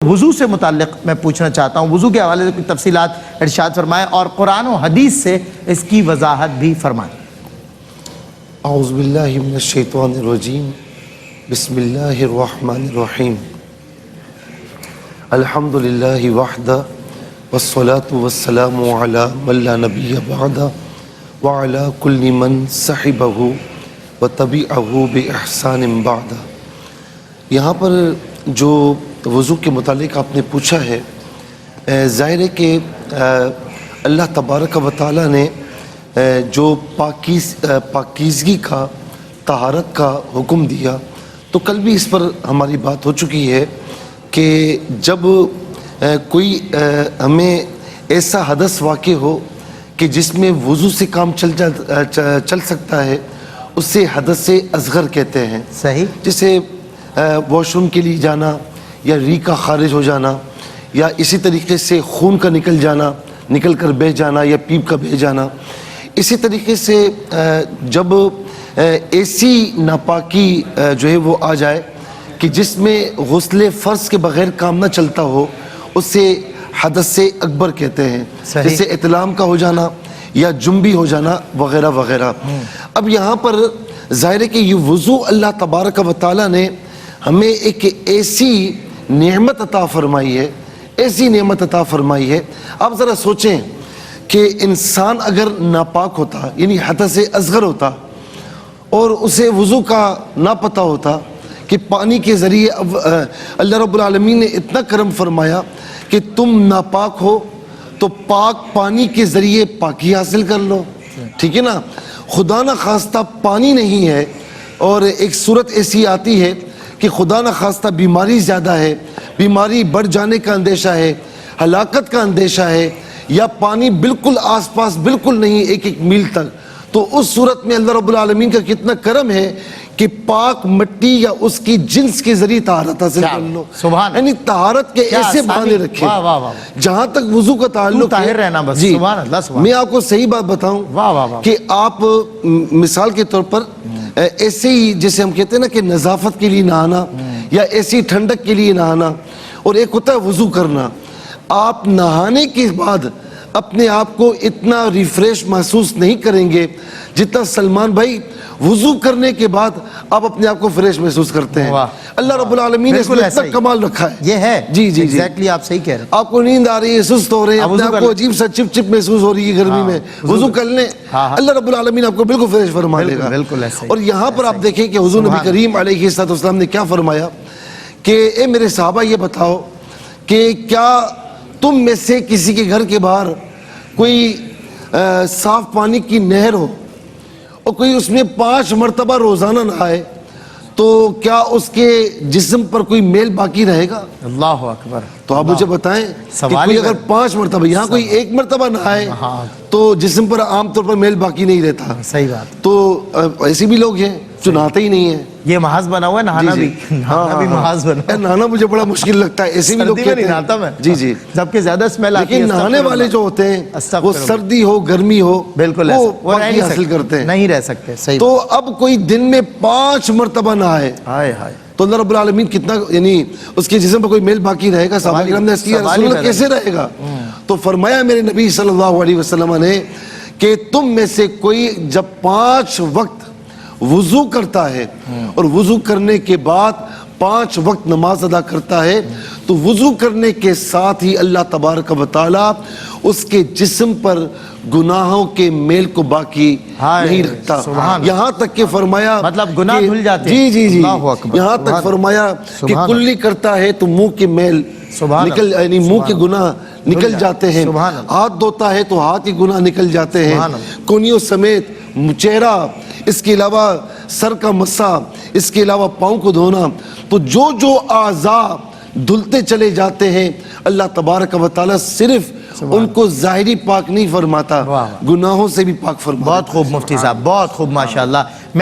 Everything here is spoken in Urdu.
وضو سے متعلق میں پوچھنا چاہتا ہوں، وضو کے حوالے سے کچھ تفصیلات ارشاد فرمائیں اور قرآن و حدیث سے اس کی وضاحت بھی فرمائیں۔ اعوذ باللہ من الشیطان الرجیم، بسم اللہ الرحمن الرحیم، الحمدللہ وحدہ والصلاة والسلام علی من لا نبی بعدہ وعلی کل من صحبہ وتبعہ بإحسان بعدہ۔ یہاں پر جو وضو کے متعلق آپ نے پوچھا ہے، ظاہر ہے کہ اللہ تبارک و تعالیٰ نے جو پاکیزگی کا، طہارت کا حکم دیا، تو کل بھی اس پر ہماری بات ہو چکی ہے کہ جب کوئی ہمیں ایسا حدث واقع ہو کہ جس میں وضو سے کام چل سکتا ہے، اسے حدث اصغر کہتے ہیں۔ صحیح۔ جسے واش روم کے لیے جانا، یا ری کا خارج ہو جانا، یا اسی طریقے سے خون کا نکل کر بہہ جانا، یا پیپ کا بہہ جانا۔ اسی طریقے سے جب ایسی ناپاکی جو ہے وہ آ جائے کہ جس میں غسل فرض کے بغیر کام نہ چلتا ہو، اسے حدث اکبر کہتے ہیں۔ جیسے احتلام کا ہو جانا یا جنبی ہو جانا وغیرہ وغیرہ۔ اب یہاں پر ظاہر ہے کہ یہ وضو اللہ تبارک و تعالیٰ نے ہمیں ایک ایسی نعمت عطا فرمائی ہے، آپ ذرا سوچیں کہ انسان اگر ناپاک ہوتا، یعنی حدث اصغر ہوتا، اور اسے وضو کا نہ پتہ ہوتا کہ پانی کے ذریعے اللہ رب العالمین نے اتنا کرم فرمایا کہ تم ناپاک ہو تو پاک پانی کے ذریعے پاکی حاصل کر لو، ٹھیک ہے نا۔ خدا نہ خواستہ پانی نہیں ہے، اور ایک صورت ایسی آتی ہے کہ خدا نہ خواستہ بیماری زیادہ ہے، بیماری بڑھ جانے کا اندیشہ ہے، ہلاکت کا اندیشہ ہے، یا پانی بالکل آس پاس بالکل نہیں، ایک میل تک، تو اس صورت میں اللہ رب العالمین کا کتنا کرم ہے کہ پاک مٹی یا اس کی جنس کے ذریعے طہارت حاصل کر لو۔ یعنی طہارت کے ایسے بہانے رکھے جہاں تک وضو کا تعلق ہے۔ جی میں آپ کو صحیح بات بتاؤں کہ آپ مثال کے طور پر ایسے ہی جیسے ہم کہتے ہیں نا کہ نظافت کے لیے نہانا، یا ایسی ٹھنڈک کے لیے نہانا، اور ایک ہوتا ہے وضو کرنا۔ آپ نہانے کے بعد اپنے آپ کو اتنا ریفریش محسوس نہیں کریں گے جتنا سلمان بھائی وضو کرنے کے بعد آپ اپنے آپ کو فریش محسوس کرتے ہیں۔ اللہ رب العالمین نے اس میں اتنا کمال رکھا ہے۔ یہ ہے جی جی ایگزیکٹلی آپ صحیح کہہ رہے ہیں۔ آپ کو نیند آ رہی ہے، سست ہو رہے ہیں، اپنے آپ کو عجیب سا چپ چپ محسوس ہو رہی ہے گرمی میں، وضو کر لیں، اللہ رب العالمین آپ کو بالکل فریش فرما دے گا۔ اور یہاں پر آپ دیکھیں کہ حضور نبی کریم علیہ الصلوۃ والسلام نے کیا فرمایا کہ اے میرے صحابہ یہ بتاؤ کہ کیا تم میں سے کسی کے گھر کے باہر کوئی صاف پانی کی نہر ہو اور کوئی اس میں 5 مرتبہ روزانہ نہائے، تو کیا اس کے جسم پر کوئی میل باقی رہے گا؟ اللہ اکبر۔ کہ تو آپ مجھے بتائیں کہ کوئی اگر 5 مرتبہ، یہاں کوئی 1 مرتبہ نہائے تو جسم پر عام طور پر میل باقی نہیں رہتا۔ صحیح بات۔ تو ایسے بھی لوگ ہیں جو نہاتے ہی نہیں ہیں۔ یہ محاذ بنا ہوا ہے نہانا بھی، نہانا بھی محاذ بنا۔ نہانا مجھے بڑا مشکل لگتا ہے، ایسے بھی لوگ کہتے ہیں۔ جی جی، جبکہ زیادہ اسمیل آتی ہے۔ لیکن نہانے والے جو ہوتے ہیں وہ سردی ہو گرمی ہو بالکل وہ پاکی حاصل کرتے ہیں، نہیں رہ سکتے۔ صحیح۔ تو اب کوئی دن میں 5 مرتبہ نہائے تو اللہ رب العالمین کتنا، یعنی اس کے جسم پر کوئی میل باقی رہے گا؟ صحابہ کرام نے اس کی رسول اللہ کیسے رہے گا؟ تو فرمایا میرے نبی صلی اللہ علیہ وسلم نے کہ تم میں سے کوئی جب 5 وقت وضو کرتا ہے اور وضو کرنے کے بعد 5 وقت نماز ادا کرتا ہے، تو وضو کرنے کے ساتھ ہی اللہ تبارک و تعالیٰ اس کے جسم پر گناہوں کے میل کو باقی نہیں رکھتا۔ یہاں تک کہ فرمایا مطلب گناہ دھل جاتے ہیں۔ جی جی جی، یہاں تک فرمایا کہ کلی کرتا ہے تو منہ کے میل نکل، یعنی منہ کے گناہ نکل جاتے ہیں، ہاتھ دھوتا ہے تو ہاتھ کے گناہ نکل جاتے ہیں، کونیوں سمیت چہرہ، اس کے علاوہ سر کا مسا، اس کے علاوہ پاؤں کو دھونا، تو جو جو اعضاء دھلتے چلے جاتے ہیں، اللہ تبارک و تعالیٰ صرف ان کو ظاہری پاک نہیں فرماتا، گناہوں سے بھی پاک فرماتا۔ بہت خوب مفتی صاحب، بہت خوب، ماشاءاللہ۔